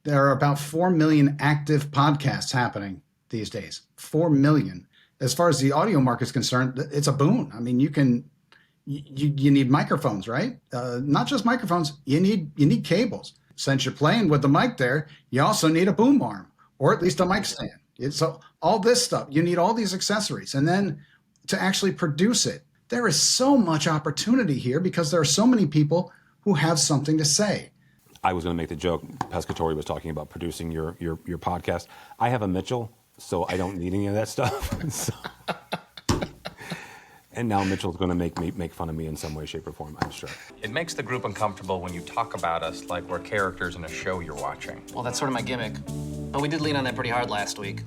There are about 4 million active podcasts happening these days. 4 million. As far as the audio market is concerned, it's a boon. I mean, you need microphones, right? Not just microphones. You need cables. Since you're playing with the mic there, you also need a boom arm or at least a mic stand. So all this stuff, you need all these accessories, and then to actually produce it, there is so much opportunity here because there are so many people who have something to say. I was going to make the joke. Pescatori was talking about producing your podcast. I have a Mitchell, so I don't need any of that stuff. And now Mitchell's going to make fun of me in some way, shape, or form, I'm sure. It makes the group uncomfortable when you talk about us like we're characters in a show you're watching. Well, that's sort of my gimmick. But we did lean on that pretty hard last week.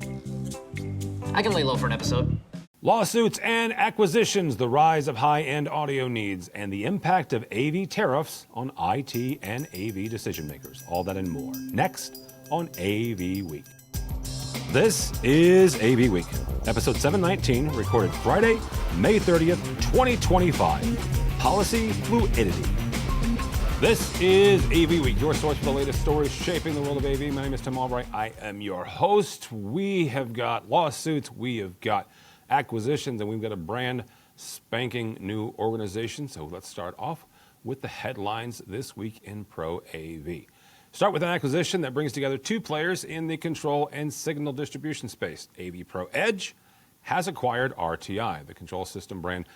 I can lay low for an episode. Lawsuits and acquisitions, the rise of high-end audio needs, and the impact of AV tariffs on IT and AV decision makers. All that and more. Next on AV Week. This is AV Week, episode 719, recorded Friday, May 30th, 2025. Policy fluidity. This is AV Week, your source for the latest stories shaping the world of AV. My name is Tim Albright. I am your host. We have got lawsuits, we have got acquisitions, and we've got a brand spanking new organization. So let's start off with the headlines this week in Pro AV. Start with an acquisition that brings together two players in the control and signal distribution space. AV Pro Edge has acquired RTI, the control system brand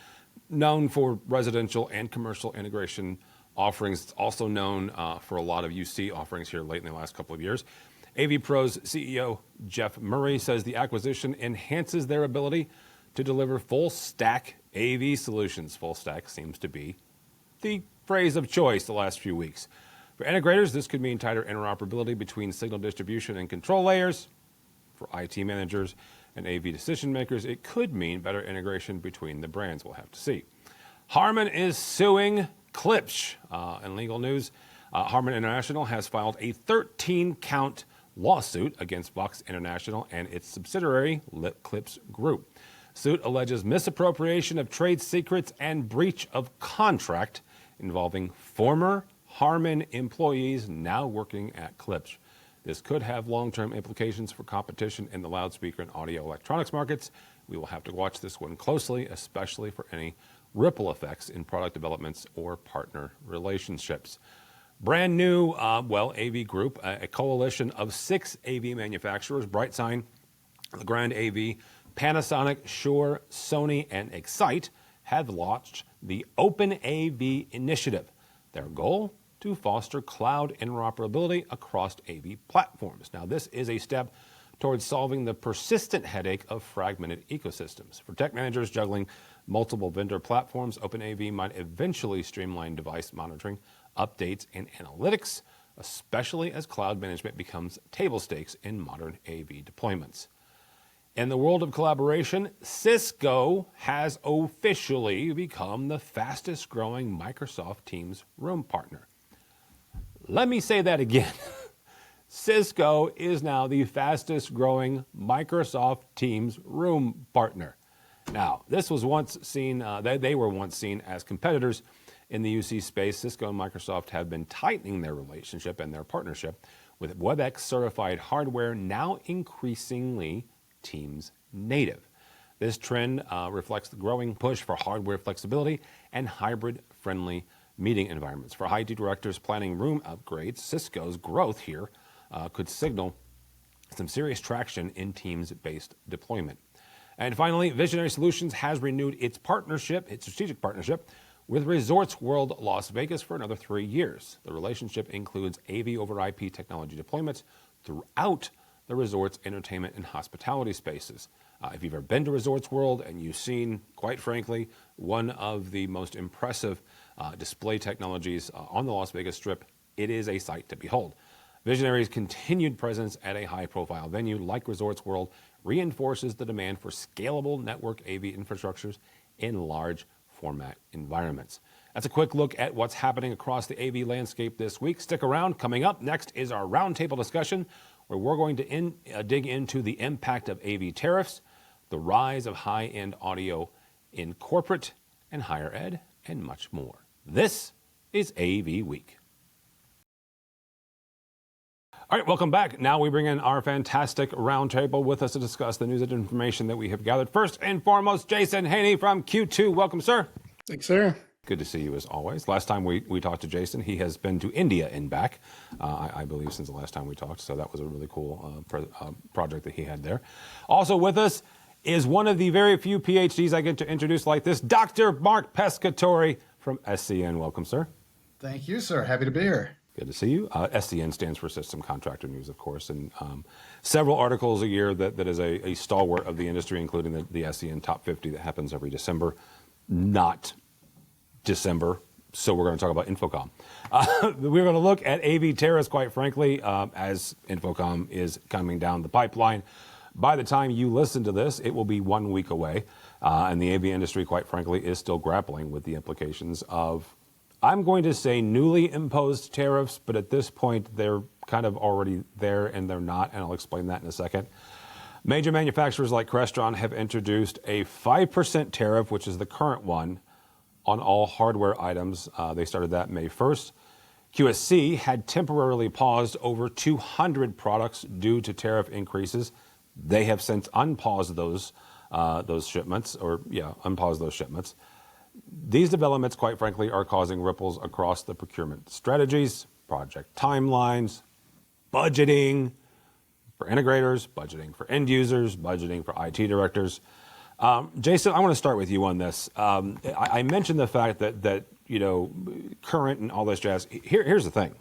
known for residential and commercial integration offerings. It's also known for a lot of UC offerings here late in the last couple of years. AV Pro's CEO, Jeff Murray, says the acquisition enhances their ability to deliver full stack AV solutions. Full stack seems to be the phrase of choice the last few weeks. For integrators, this could mean tighter interoperability between signal distribution and control layers. For IT managers and AV decision makers, it could mean better integration between the brands. We'll have to see. Harman is suing Klipsch. In legal news, Harman International has filed a 13-count lawsuit against Vox International and its subsidiary, Klipsch Group. Suit alleges misappropriation of trade secrets and breach of contract involving former Harman employees now working at Klipsch. This could have long-term implications for competition in the loudspeaker and audio electronics markets. We will have to watch this one closely, especially for any ripple effects in product developments or partner relationships. Brand new, AV Group, a coalition of 6 AV manufacturers, BrightSign, Legrand AV, Panasonic, Shure, Sony, and Excite, have launched the Open AV Initiative. Their goal? To foster cloud interoperability across AV platforms. Now, this is a step towards solving the persistent headache of fragmented ecosystems. For tech managers juggling multiple vendor platforms, OpenAV might eventually streamline device monitoring, updates, and analytics, especially as cloud management becomes table stakes in modern AV deployments. In the world of collaboration, Cisco has officially become the fastest growing Microsoft Teams room partner. Let me say that again. Cisco is now the fastest growing Microsoft Teams room partner. Now, this was once seen, they were once seen as competitors in the UC space. Cisco and Microsoft have been tightening their relationship and their partnership with WebEx certified hardware, now increasingly Teams native. This trend reflects the growing push for hardware flexibility and hybrid-friendly meeting environments. For IT directors planning room upgrades, Cisco's growth here could signal some serious traction in Teams-based deployment. And finally, Visionary Solutions has renewed its strategic partnership with Resorts World Las Vegas for another 3 years. The relationship includes AV over IP technology deployments throughout the resort's entertainment and hospitality spaces. If you've ever been to Resorts World and you've seen, quite frankly, one of the most impressive display technologies on the Las Vegas Strip, it is a sight to behold. Visionary's continued presence at a high-profile venue like Resorts World reinforces the demand for scalable network AV infrastructures in large format environments. That's a quick look at what's happening across the AV landscape this week. Stick around. Coming up next is our roundtable discussion, where we're going to dig into the impact of AV tariffs, the rise of high-end audio in corporate and higher ed, and much more. This is AV Week. All right, welcome back. Now we bring in our fantastic roundtable with us to discuss the news and information that we have gathered. First and foremost, Jason Haney from Q2. Welcome, sir. Thanks, sir. Good to see you as always. Last time we talked to Jason, he has been to India and back, I believe, since the last time we talked. So that was a really cool project that he had there. Also with us is one of the very few PhDs I get to introduce like this, Dr. Mark Pescatori from SCN. Welcome, sir. Thank you, sir. Happy to be here. Good to see you. SCN stands for System Contractor News, of course, and several articles a year that is a stalwart of the industry, including the SCN Top 50 that happens every December. Not December, so we're going to talk about InfoComm. We're going to look at AV tariffs, quite frankly, as InfoComm is coming down the pipeline. By the time you listen to this, it will be 1 week away, and the AV industry, quite frankly, is still grappling with the implications of, I'm going to say, newly imposed tariffs, but at this point, they're kind of already there and they're not, and I'll explain that in a second. Major manufacturers like Crestron have introduced a 5% tariff, which is the current one, on all hardware items. They started that May 1st. QSC had temporarily paused over 200 products due to tariff increases. They have since unpaused those shipments, unpaused those shipments. These developments, quite frankly, are causing ripples across the procurement strategies, project timelines, budgeting for integrators, budgeting for end users, budgeting for IT directors. Jason, I want to start with you on this. I mentioned the fact that current and all this jazz. Here's the thing.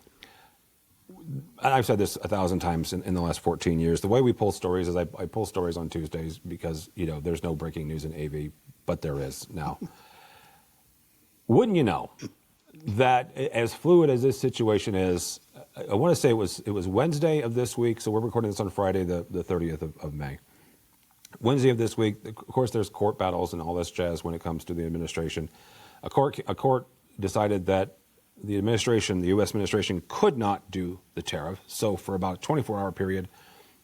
And I've said this 1,000 times in the last 14 years. The way we pull stories is I pull stories on Tuesdays because, there's no breaking news in AV, but there is now. Wouldn't you know that as fluid as this situation is, I want to say it was Wednesday of this week, so we're recording this on Friday, the 30th of May. Wednesday of this week, of course, there's court battles and all this jazz when it comes to the administration. A court decided that the U.S. administration could not do the tariff. So for about a 24-hour period,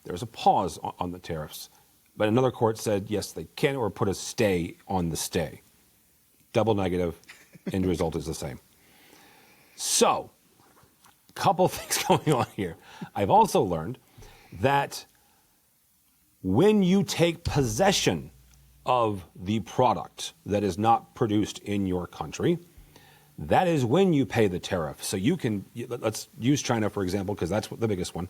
there was a pause on the tariffs. But another court said, yes, they can, or put a stay on the stay. Double negative, end result is the same. So, couple things going on here. I've also learned that when you take possession of the product that is not produced in your country, that is when you pay the tariff. So you can, let's use China, for example, because that's the biggest one,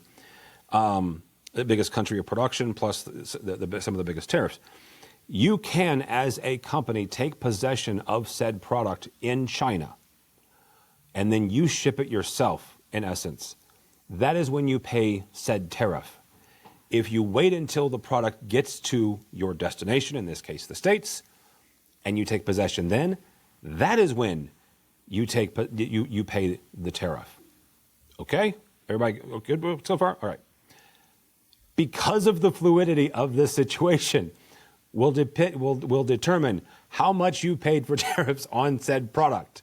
the biggest country of production, plus some of the biggest tariffs. You can, as a company, take possession of said product in China, and then you ship it yourself, in essence. That is when you pay said tariff. If you wait until the product gets to your destination, in this case the States, and you take possession then, that is when you pay the tariff. Okay? Everybody good so far? All right. Because of the fluidity of this situation, will determine how much you paid for tariffs on said product,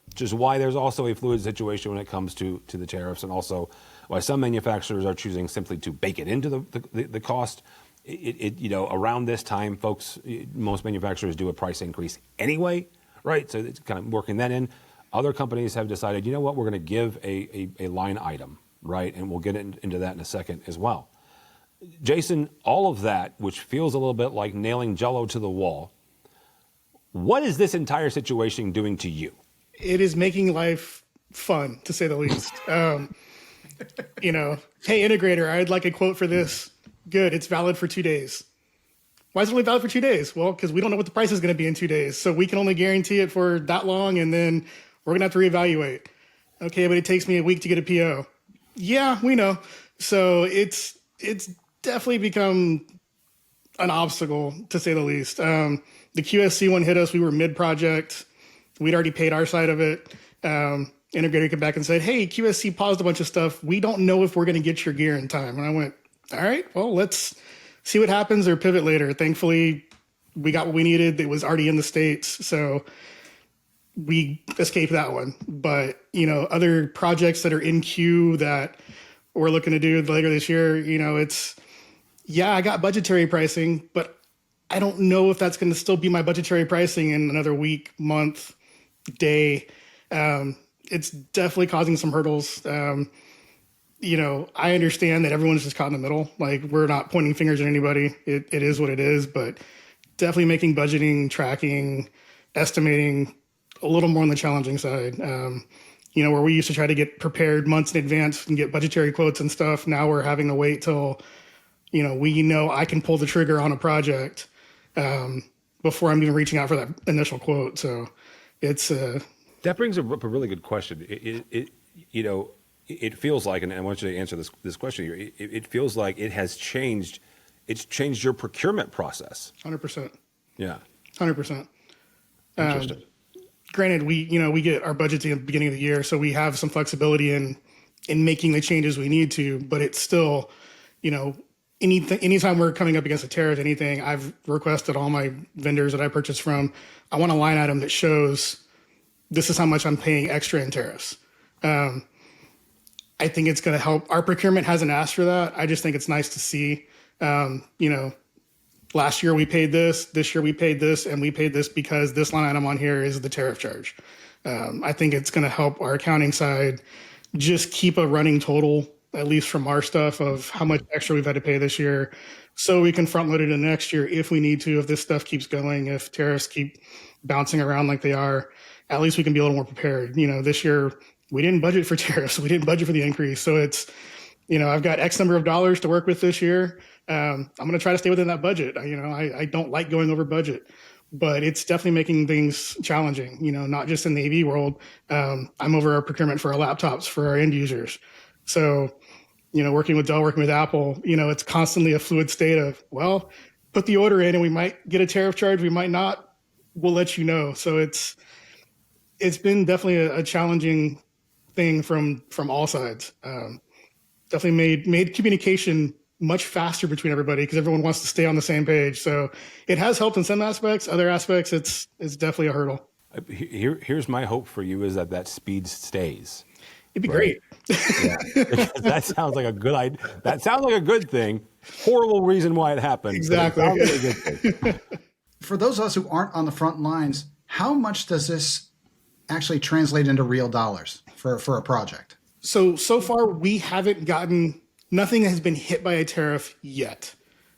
which is why there's also a fluid situation when it comes to the tariffs, and also why some manufacturers are choosing simply to bake it into the cost. Around this time, folks, most manufacturers do a price increase anyway, right? So it's kind of working that in. Other companies have decided, you know what, we're going to give a line item, right? And we'll get into that in a second as well. Jason, all of that, which feels a little bit like nailing Jell-O to the wall, what is this entire situation doing to you? It is making life fun, to say the least. Hey, integrator, I'd like a quote for this. Good, it's valid for 2 days. Why is it only valid for 2 days? Well, because we don't know what the price is going to be in 2 days. So we can only guarantee it for that long, and then we're going to have to reevaluate. Okay, but it takes me a week to get a PO. Yeah, we know. So it's definitely become an obstacle, to say the least. The QSC one hit us. We were mid-project. We'd already paid our side of it. Integrator came back and said, hey, QSC paused a bunch of stuff. We don't know if we're going to get your gear in time. And I went, all right, well, let's see what happens or pivot later. Thankfully, we got what we needed. It was already in the States. So we escaped that one. But, other projects that are in queue that we're looking to do later this year, I got budgetary pricing, but I don't know if that's going to still be my budgetary pricing in another week, month, day. It's definitely causing some hurdles. I understand that everyone's just caught in the middle. Like, we're not pointing fingers at anybody. It is what it is, but definitely making budgeting, tracking, estimating a little more on the challenging side. Where we used to try to get prepared months in advance and get budgetary quotes and stuff. Now we're having to wait till, we know I can pull the trigger on a project before I'm even reaching out for that initial quote. So it's That brings up a really good question. It feels like, and I want you to answer this question here. It feels like it has changed. It's changed your procurement process. 100%. Yeah. 100%. Interesting. Granted, we get our budgets at the beginning of the year, so we have some flexibility in making the changes we need to. But it's still, anytime we're coming up against a tariff, anything, I've requested all my vendors that I purchase from, I want a line item that shows this is how much I'm paying extra in tariffs. I think it's going to help. Our procurement hasn't asked for that. I just think it's nice to see, last year we paid this year we paid this, and we paid this because this line item on here is the tariff charge. I think it's going to help our accounting side just keep a running total, at least from our stuff, of how much extra we've had to pay this year, so we can front load it in next year if we need to, if this stuff keeps going, if tariffs keep bouncing around like they are. At least we can be a little more prepared. This year we didn't budget for tariffs. We didn't budget for the increase. So it's, I've got X number of dollars to work with this year. I'm going to try to stay within that budget. I don't like going over budget, but it's definitely making things challenging, not just in the AV world. I'm over our procurement for our laptops for our end users. So, working with Dell, working with Apple, it's constantly a fluid state of, well, put the order in and we might get a tariff charge. We might not. We'll let you know. So it's been definitely a challenging thing from all sides. Definitely made communication much faster between everybody because everyone wants to stay on the same page. So it has helped in some aspects. Other aspects, it's definitely a hurdle. Here's my hope for you is that speed stays. It'd be great. Yeah. That sounds like a good idea. That sounds like a good thing. Horrible reason why it happened. Exactly. Like a good thing. For those of us who aren't on the front lines, how much does this actually translate into real dollars for a project? So far we haven't nothing has been hit by a tariff yet.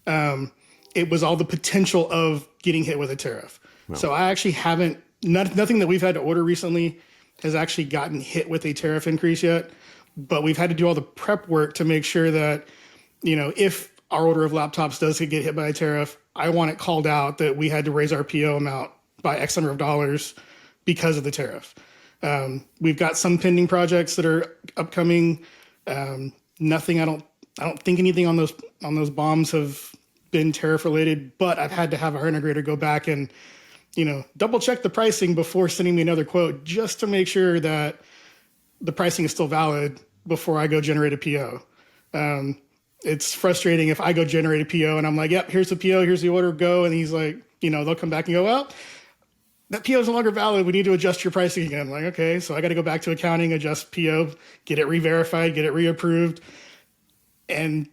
It was all the potential of getting hit with a tariff. No. So I actually nothing that we've had to order recently has actually gotten hit with a tariff increase yet, but we've had to do all the prep work to make sure that, if our order of laptops does get hit by a tariff, I want it called out that we had to raise our PO amount by X number of dollars because of the tariff. We've got some pending projects that are upcoming. Nothing. I don't think anything on those bombs have been tariff related, but I've had to have our integrator go back and, double check the pricing before sending me another quote just to make sure that the pricing is still valid before I go generate a PO. It's frustrating if I go generate a PO and I'm like, yep, here's the PO, here's the order, go. And he's like, they'll come back and go, well, that PO is no longer valid. We need to adjust your pricing again. I'm like, okay, so I got to go back to accounting, adjust PO, get it re-verified, get it reapproved. And,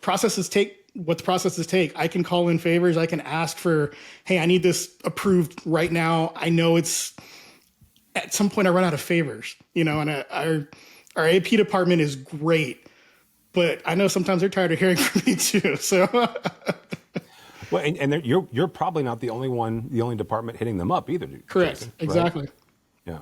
processes take what the processes take. I can call in favors. I can ask for, hey, I need this approved right now. I know it's at some point I run out of favors, and our AP department is great, but I know sometimes they're tired of hearing from me too. So. Well, and you're probably not the only department hitting them up either. Correct. Jason, exactly. Right?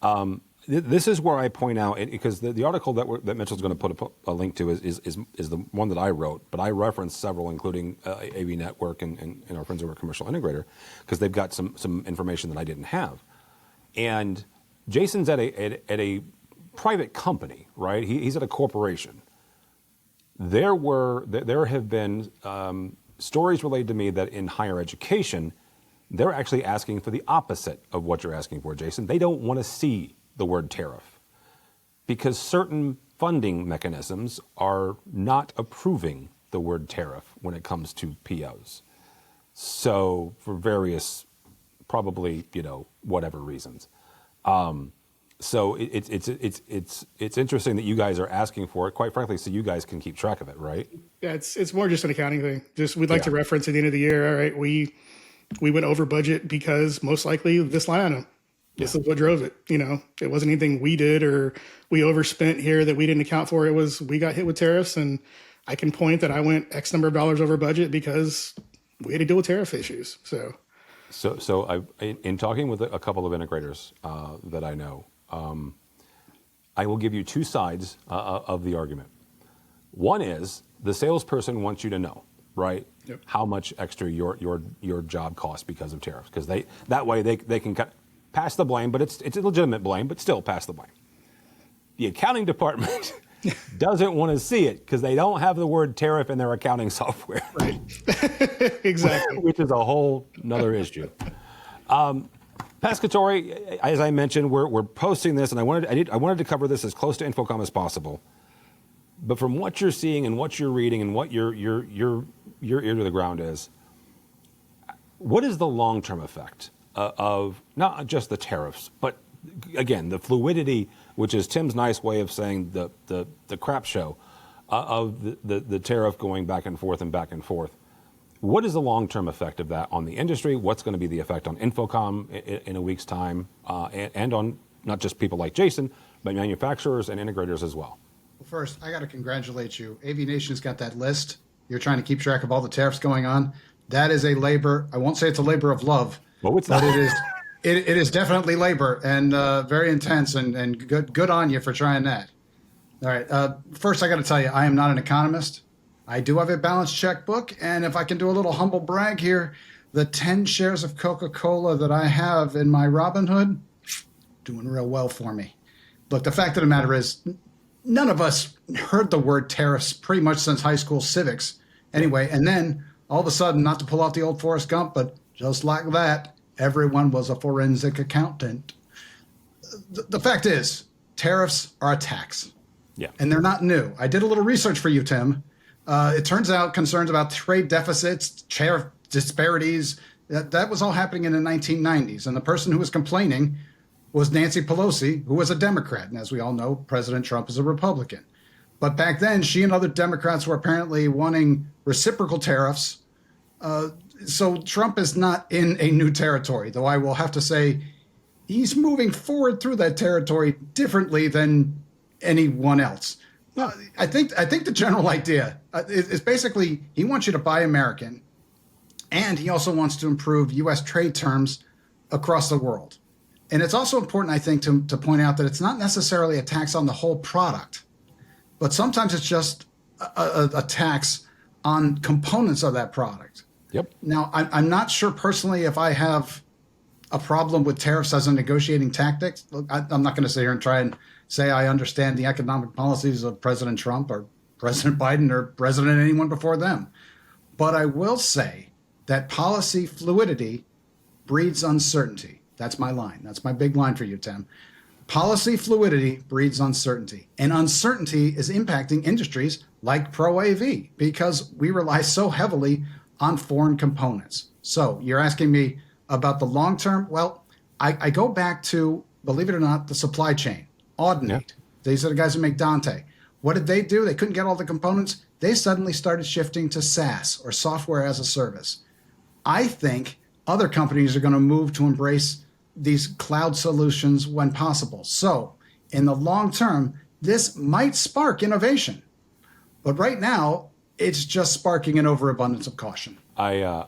Yeah. This is where I point out, because the article that Mitchell's going to put a link to is the one that I wrote, but I referenced several, including AV Network and our friends over at Commercial Integrator, because they've got some information that I didn't have. And Jason's at a private company, right? He's at a corporation. There have been stories relayed to me that in higher education, they're actually asking for the opposite of what you're asking for, Jason. They don't want to see the word tariff because certain funding mechanisms are not approving the word tariff when it comes to POs. So for various, probably, whatever reasons. So it's interesting that you guys are asking for it, quite frankly, so you guys can keep track of it, right? Yeah, it's more just an accounting thing. Just we'd like to reference at the end of the year. All right, we went over budget because most likely this line item, This is what drove it. It wasn't anything we did or we overspent here that we didn't account for. It was we got hit with tariffs, and I can point that I went X number of dollars over budget because we had to deal with tariff issues. So in talking with a couple of integrators that I know, I will give you two sides of the argument. One is the salesperson wants you to know, right, Yep. how much extra your job costs because of tariffs, because that way they can pass the blame, but it's a legitimate blame, but still pass the blame. The accounting department doesn't want to see it because they don't have the word tariff in their accounting software. Right. Exactly. Which is a whole nother issue. Pescatore, as I mentioned, we're posting this, and I wanted to cover this as close to InfoComm as possible. But from what you're seeing and what you're reading and what your ear to the ground is, what is the long-term effect of not just the tariffs, but again the fluidity, which is Tim's nice way of saying the crap show of the tariff going back and forth and back and forth. What is the long-term effect of that on the industry? What's going to be the effect on InfoComm in a week's time, and on not just people like Jason, but manufacturers and integrators as well? Well, first, I got to congratulate you. AVNation's got that list. You're trying to keep track of all the tariffs going on. That is a labor. I won't say it's a labor of love, Well, it's but not. it is definitely labor, and very intense, and good on you for trying that. All right. First, I got to tell you, I am not an economist. I do have a balanced checkbook, and if I can do a little humble brag here, the 10 shares of Coca-Cola that I have in my Robinhood, doing real well for me. Look, the fact of the matter is, none of us heard the word tariffs pretty much since high school civics anyway, and then all of a sudden, not to pull out the old Forrest Gump, but just like that, everyone was a forensic accountant. The fact is, tariffs are a tax. Yeah. And they're not new. I did a little research for you, Tim. It turns out concerns about trade deficits, tariff disparities, that was all happening in the 1990s. And the person who was complaining was Nancy Pelosi, who was a Democrat. And as we all know, President Trump is a Republican. But back then, she and other Democrats were apparently wanting reciprocal tariffs. So Trump is not in a new territory, though I will have to say he's moving forward through that territory differently than anyone else. I think the general idea is basically he wants you to buy American, and he also wants to improve U.S. trade terms across the world. And it's also important, I think, to point out that it's not necessarily a tax on the whole product, but sometimes it's just a tax on components of that product. Yep. Now, I'm not sure personally if I have a problem with tariffs as a negotiating tactic. Look, I'm not going to sit here and try and say I understand the economic policies of President Trump or President Biden or President anyone before them. But I will say that policy fluidity breeds uncertainty. That's my line. That's my big line for you, Tim. Policy fluidity breeds uncertainty. And uncertainty is impacting industries like Pro AV because we rely so heavily on foreign components. So you're asking me about the long term? Well, I go back to, believe it or not, the supply chain. Audinate. Yeah. These are the guys who make Dante. What did they do? They couldn't get all the components. They suddenly started shifting to SaaS, or software as a service. I think other companies are going to move to embrace these cloud solutions when possible. So in the long term, this might spark innovation. But right now, it's just sparking an overabundance of caution. I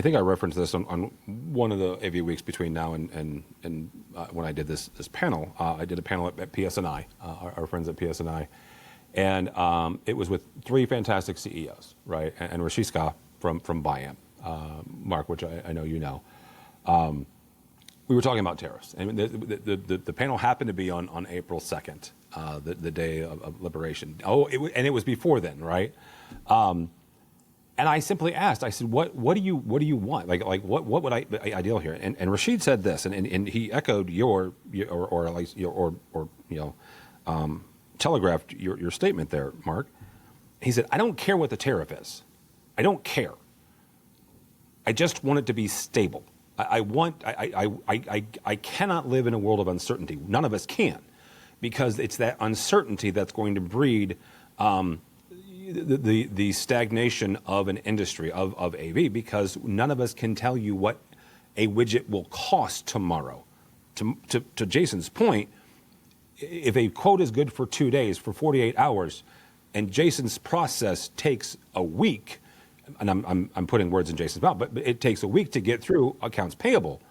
think I referenced this on one of the AV weeks between now and when I did this panel. I did a panel at PSNI, our friends at PSNI, and it was with three fantastic CEOs, right? And Rashiska from Biam, Mark, which I know you know. We were talking about tariffs, and the panel happened to be on April 2nd, the day of liberation. And it was before then, right? And I simply asked, I said, what do you want? Like what would I ideal here? And Rashid said this, and he echoed telegraphed your statement there, Mark. He said, I don't care what the tariff is. I don't care. I just want it to be stable. I cannot live in a world of uncertainty. None of us can, because it's that uncertainty that's going to breed the stagnation of an industry of AV, because none of us can tell you what a widget will cost tomorrow. to Jason's point, if a quote is good for 2 days, for 48 hours, and Jason's process takes a week, and I'm putting words in Jason's mouth, but it takes a week to get through accounts payable,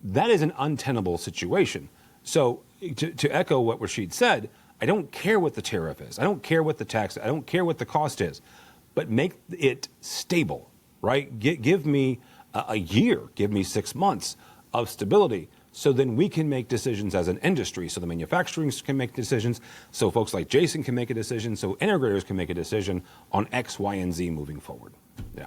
that is an untenable situation. So to echo what Rashid said, I don't care what the tariff is. I don't care what the tax, I don't care what the cost is, but make it stable, right? Give me a year, give me 6 months of stability. So then we can make decisions as an industry. So the manufacturing can make decisions. So folks like Jason can make a decision. So integrators can make a decision on X, Y, and Z moving forward. Yeah.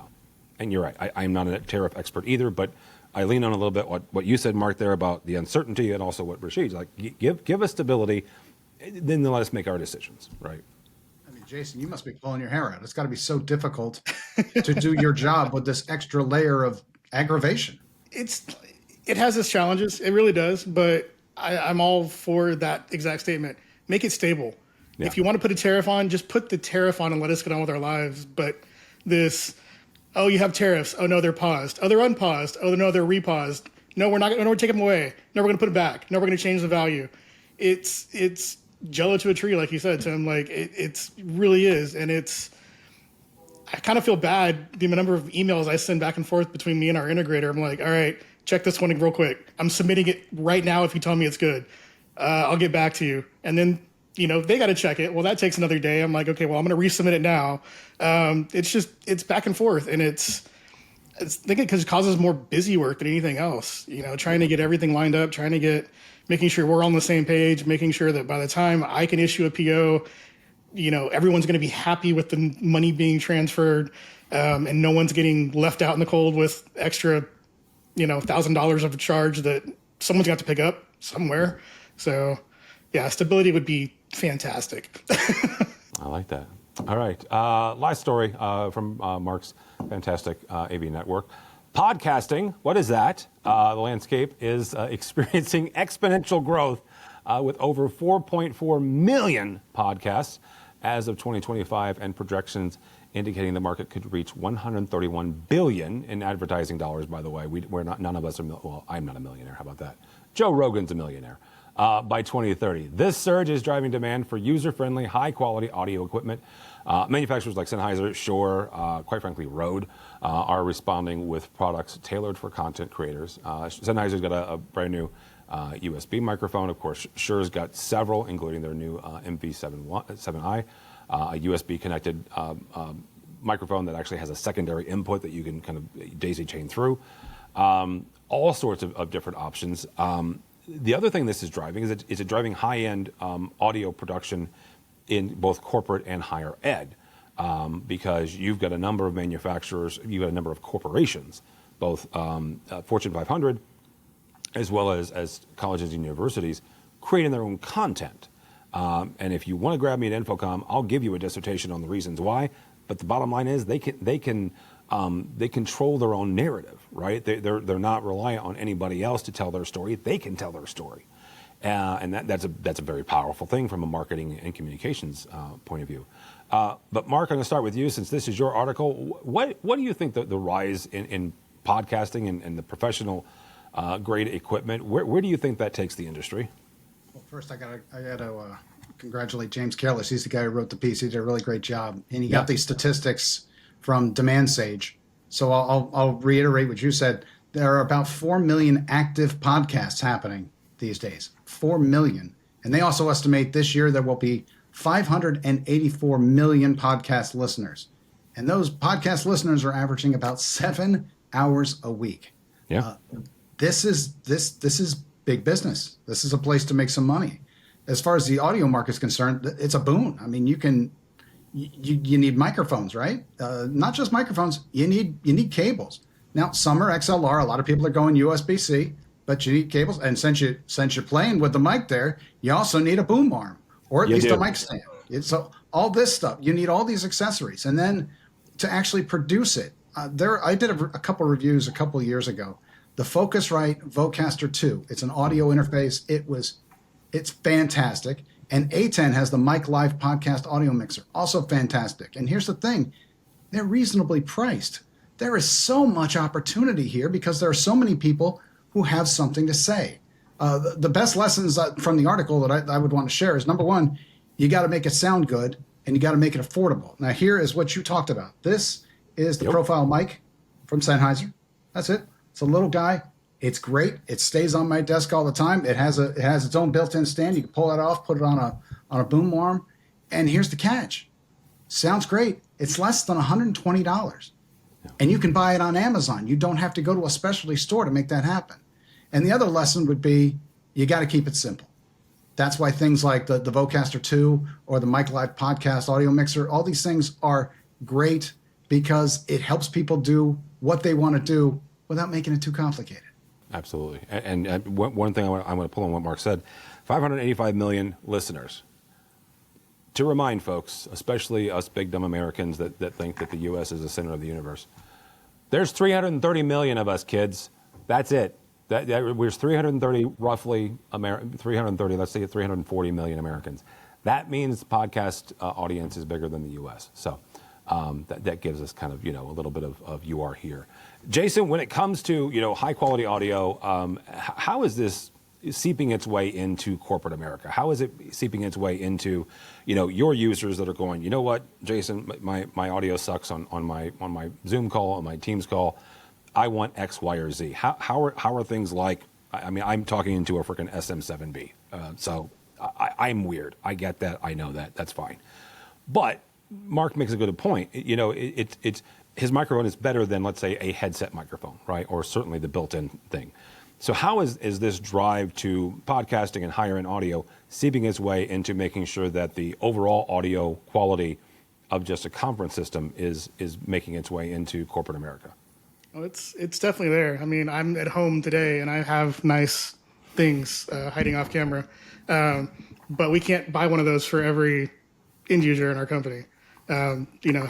And you're right. I'm not a tariff expert either, but I lean on a little bit what you said, Mark, there about the uncertainty, and also what Rashid's like. Give us stability, then let us make our decisions, right? I mean, Jason, you must be pulling your hair out. It's got to be so difficult to do your job with this extra layer of aggravation. It has its challenges. It really does. But I'm all for that exact statement. Make it stable. Yeah. If you want to put a tariff on, just put the tariff on and let us get on with our lives. But this, oh, you have tariffs. Oh, no, they're paused. Oh, they're unpaused. Oh, no, they're repaused. No, we're not going to take them away. No, we're going to put it back. No, we're going to change the value. It's jello to a tree, like you said, Tim. Like, it really is. And I kind of feel bad the number of emails I send back and forth between me and our integrator. I'm like, all right, check this one real quick. I'm submitting it right now if you tell me it's good. I'll get back to you. And then, they got to check it. Well, that takes another day. I'm like, okay, well, I'm going to resubmit it now. It's back and forth. And it's thinking because it causes more busy work than anything else. Trying to get everything lined up, making sure we're on the same page, making sure that by the time I can issue a PO, everyone's going to be happy with the money being transferred, and no one's getting left out in the cold with extra, $1,000 of a charge that someone's got to pick up somewhere. So, yeah, stability would be fantastic. I like that. All right. Last story from Mark's fantastic AV network. Podcasting, what is that? The landscape is experiencing exponential growth with over 4.4 million podcasts as of 2025, and projections indicating the market could reach 131 billion in advertising dollars. By the way, none of us are. Well, I'm not a millionaire. How about that? Joe Rogan's a millionaire. By 2030, this surge is driving demand for user-friendly, high-quality audio equipment. Manufacturers like Sennheiser, Shure, quite frankly, Rode, are responding with products tailored for content creators. Sennheiser's got a brand new USB microphone. Of course, Shure's got several, including their new MV7i, a USB-connected microphone that actually has a secondary input that you can kind of daisy chain through. All sorts of different options. The other thing this is driving is it's driving high-end audio production in both corporate and higher ed, because you've got a number of manufacturers, you've got a number of corporations, both Fortune 500 as well as colleges and universities, creating their own content. And if you want to grab me at InfoComm, I'll give you a dissertation on the reasons why. But the bottom line is they control their own narrative, right? They're not reliant on anybody else to tell their story. They can tell their story, and that's a very powerful thing from a marketing and communications point of view. But Mark, I'm going to start with you since this is your article. What do you think the rise in podcasting and the professional grade equipment? Where do you think that takes the industry? Well, first I gotta congratulate James Careless. He's the guy who wrote the piece. He did a really great job, and he got these statistics from Demand Sage. So I'll reiterate what you said. There are about 4 million active podcasts happening these days. 4 million. And they also estimate this year there will be 584 million podcast listeners. And those podcast listeners are averaging about 7 hours a week. Yeah. This is big business. This is a place to make some money. As far as the audio market is concerned, it's a boon. I mean, you need microphones, right? Not just microphones. You need cables. Now, some are XLR. A lot of people are going USB-C, but you need cables. And since you're playing with the mic there, you also need a boom arm or at least a mic stand. So all this stuff, you need all these accessories, and then to actually produce it. I did a couple reviews a couple of years ago. The Focusrite Vocaster 2. It's an audio interface. It's fantastic. And A10 has the Mic Live podcast audio mixer, also fantastic. And here's the thing, they're reasonably priced. There is so much opportunity here because there are so many people who have something to say. The best lessons from the article that I would want to share is, number one, you got to make it sound good and you got to make it affordable. Now, here is what you talked about. This is the profile mic from Sennheiser. That's it. It's a little guy. It's great. It stays on my desk all the time. It has its own built-in stand. You can pull that off, put it on a boom arm. And here's the catch. Sounds great. It's less than $120. And you can buy it on Amazon. You don't have to go to a specialty store to make that happen. And the other lesson would be, you got to keep it simple. That's why things like the Vocaster 2 or the Mic Live podcast audio mixer, all these things are great because it helps people do what they want to do without making it too complicated. Absolutely. And one thing I want to pull on what Mark said, 585 million listeners. To remind folks, especially us big dumb Americans that think that the U.S. is the center of the universe, there's 330 million of us, kids. That's it. We're 330 roughly, 330, let's say 340 million Americans. That means the podcast audience is bigger than the U.S. So that gives us kind of, a little bit of you are here. Jason, when it comes to, high quality audio, how is this seeping its way into corporate America? How is it seeping its way into, your users that are going, you know what, Jason, my audio sucks on my Zoom call, on my Teams call. I want X, Y, or Z. How are things like, I'm talking into a freaking SM7B. So I'm weird. I get that. I know that. That's fine. But Mark makes a good point. It's his microphone is better than, let's say, a headset microphone, right? Or certainly the built-in thing. So how is this drive to podcasting and higher end audio seeping its way into making sure that the overall audio quality of just a conference system is making its way into corporate America? Well, it's definitely there. I'm at home today and I have nice things hiding off camera, but we can't buy one of those for every end user in our company. Have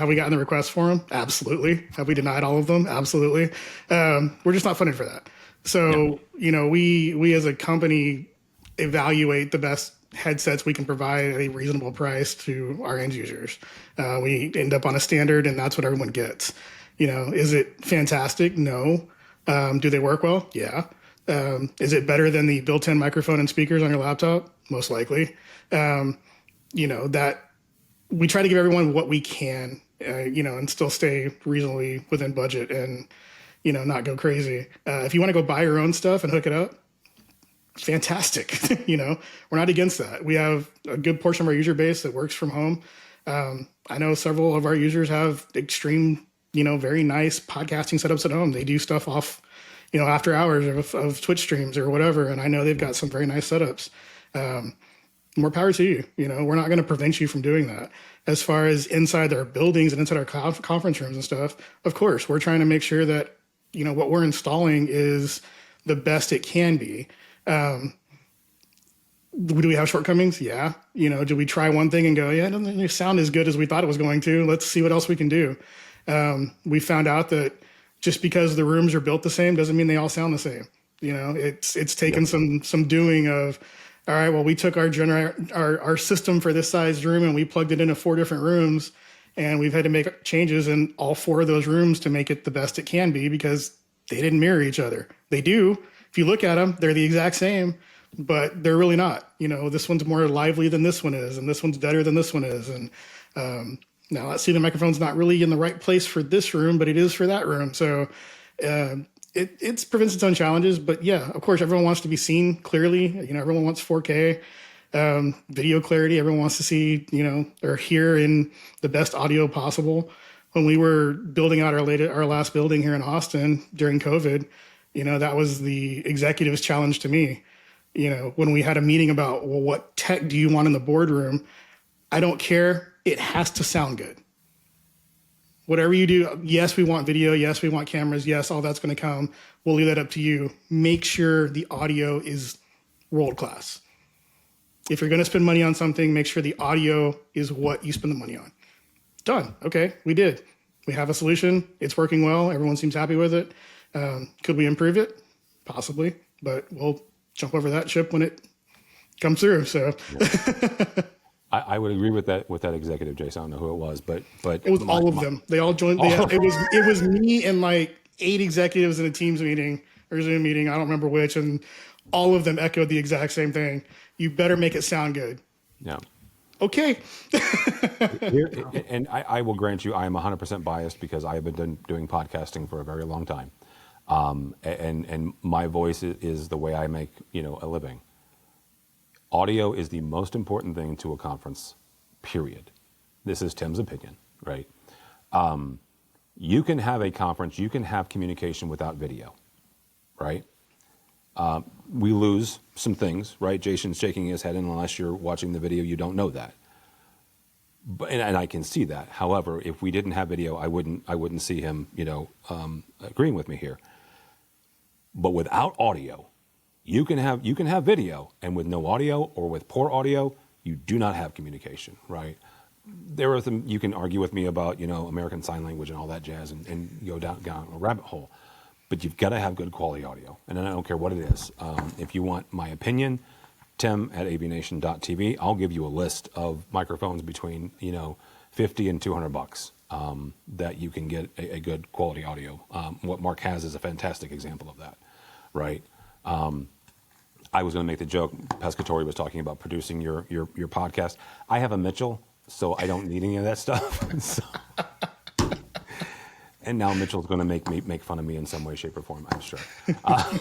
we gotten the requests for them? Absolutely. Have we denied all of them? Absolutely. We're just not funded for that. So, we as a company evaluate the best headsets we can provide at a reasonable price to our end users. We end up on a standard and that's what everyone gets. Is it fantastic? No. Do they work well? Yeah. Is it better than the built-in microphone and speakers on your laptop? Most likely. That we try to give everyone what we can, and still stay reasonably within budget and, not go crazy. If you want to go buy your own stuff and hook it up, fantastic. We're not against that. We have a good portion of our user base that works from home. I know several of our users have extreme, very nice podcasting setups at home. They do stuff off, after hours of Twitch streams or whatever. And I know they've got some very nice setups. More power to you. We're not going to prevent you from doing that. As far as inside their buildings and inside our conference rooms and stuff, of course, we're trying to make sure that, what we're installing is the best it can be. Do we have shortcomings? Yeah. Do we try one thing and go, yeah, it doesn't sound as good as we thought it was going to. Let's see what else we can do. We found out that just because the rooms are built the same doesn't mean they all sound the same. It's taken some doing of, all right, well, we took our system for this size room and we plugged it into 4 different rooms, and we've had to make changes in all 4 of those rooms to make it the best it can be because they didn't mirror each other. They do. If you look at them, they're the exact same, but they're really not. This one's more lively than this one is, and this one's better than this one is. And now that ceiling microphone's not really in the right place for this room, but it is for that room. So it prevents its own challenges. But yeah, of course, everyone wants to be seen clearly. Everyone wants 4K video clarity. Everyone wants to see, or hear in the best audio possible. When we were building out our last building here in Austin during COVID, that was the executive's challenge to me. When we had a meeting about, well, what tech do you want in the boardroom? I don't care. It has to sound good. Whatever you do, yes, we want video. Yes, we want cameras. Yes, all that's going to come. We'll leave that up to you. Make sure the audio is world class. If you're going to spend money on something, make sure the audio is what you spend the money on. Done. Okay, we did. We have a solution. It's working well. Everyone seems happy with it. Could we improve it? Possibly, but we'll jump over that ship when it comes through. So I would agree with that executive, Jason. I don't know who it was, but it was all of them. They all joined. It was me and like 8 executives in a Teams meeting or Zoom meeting. I don't remember which, and all of them echoed the exact same thing. You better make it sound good. Yeah. Okay. And I will grant you, I am 100% biased because I have been doing podcasting for a very long time. And my voice is the way I make, a living. Audio is the most important thing to a conference, period. This is Tim's opinion, right? You can have a conference, you can have communication without video, right? We lose some things, right? Jason's shaking his head, and unless you're watching the video, you don't know that. But, and I can see that. However, if we didn't have video, I wouldn't see him, agreeing with me here. But without audio, you can have video, and with no audio or with poor audio, you do not have communication, right? There are some you can argue with me about, American Sign Language and all that jazz, and go down a rabbit hole. But you've got to have good quality audio, and I don't care what it is. If you want my opinion, Tim at AVNation.tv, I'll give you a list of microphones between $50 and $200 that you can get a good quality audio. What Mark has is a fantastic example of that, right? I was going to make the joke. Pescatori was talking about producing your podcast. I have a Mitchell, so I don't need any of that stuff. And now Mitchell's going to make fun of me in some way, shape, or form, I'm sure.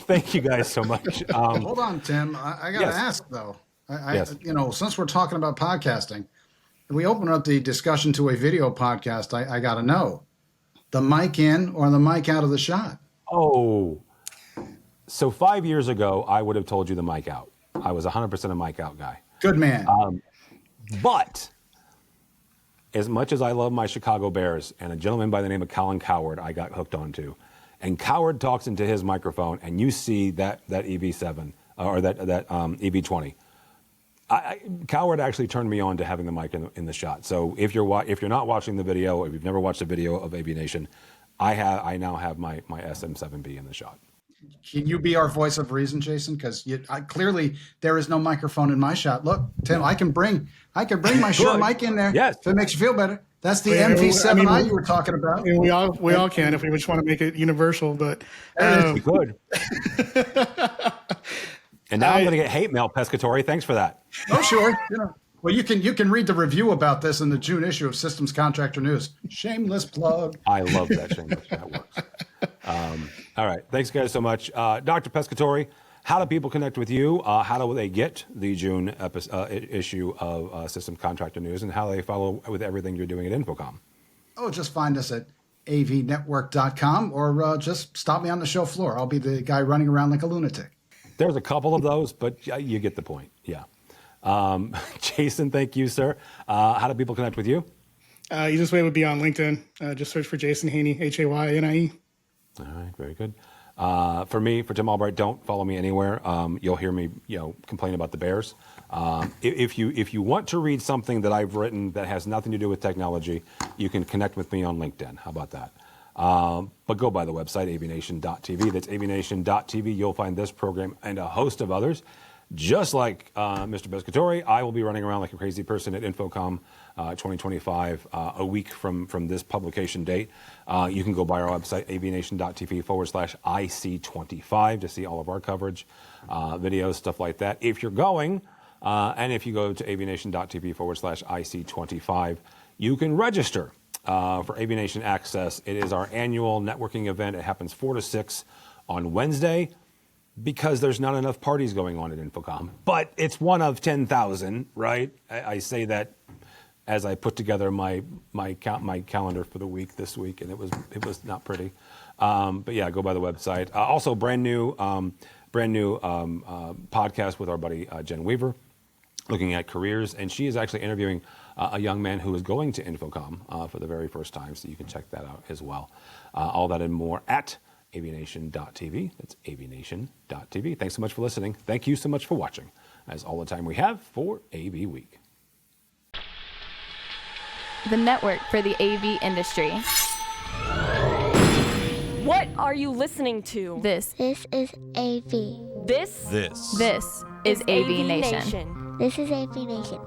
Thank you guys so much. Hold on, Tim. I got to ask, though. Yes. Since we're talking about podcasting, if we open up the discussion to a video podcast, I got to know, the mic in or the mic out of the shot? Oh, so 5 years ago, I would have told you the mic out. I was 100% a mic out guy. Good man. But as much as I love my Chicago Bears, and a gentleman by the name of Colin Coward I got hooked onto, and Coward talks into his microphone, and you see that EV7 or that EV20. Coward actually turned me on to having the mic in the shot. So if you're not watching the video, or if you've never watched a video of AVNation, I now have my SM7B in the shot. Can you be our voice of reason, Jason? Because clearly there is no microphone in my shot. Look, Tim, I can bring my Shure mic in there. Yes. If it makes you feel better. That's the MV7i you were talking about. We all can if we just want to make it universal, but We could. And now I'm going to get hate mail, Pescatori. Thanks for that. Oh, sure. Well, you can read the review about this in the June issue of Systems Contractor News. Shameless plug. I love that shameless. That works. All right. Thanks, guys, so much. Dr. Pescatori, how do people connect with you? How do they get the June issue of Systems Contractor News, and how do they follow with everything you're doing at InfoComm? Oh, just find us at avnetwork.com or just stop me on the show floor. I'll be the guy running around like a lunatic. There's a couple of those, but you get the point. Yeah. Jason, thank you, sir. How do people connect with you? Easiest way would be on LinkedIn. Just search for Jason Haney, Haynie. All right, very good. For me, for Tim Albright, don't follow me anywhere. You'll hear me, complain about the Bears. If you want to read something that I've written that has nothing to do with technology, you can connect with me on LinkedIn. How about that? But go by the website, AVNation.tv. That's AVNation.tv. You'll find this program and a host of others. Just like Mr. Pescatori, I will be running around like a crazy person at InfoComm 2025, a week from this publication date. You can go by our website, avnation.tv/IC25 to see all of our coverage, videos, stuff like that. If you're going, and if you go to avnation.tv/IC25, you can register for AVNation Access. It is our annual networking event. It happens 4 to 6 on Wednesday, because there's not enough parties going on at InfoComm. But it's one of 10,000, right? I say that as I put together my calendar for the week this week, and it was not pretty. But yeah, go by the website. Also, brand new podcast with our buddy Jen Weaver, looking at careers, and she is actually interviewing a young man who is going to InfoComm for the very first time. So you can check that out as well. All that and more at avnation.tv. That's avnation.tv. Thanks so much for listening. Thank you so much for watching. That's all the time we have for AV Week. The network for the AV industry. What are you listening to? This is AV. This is AV Nation. This is AV Nation.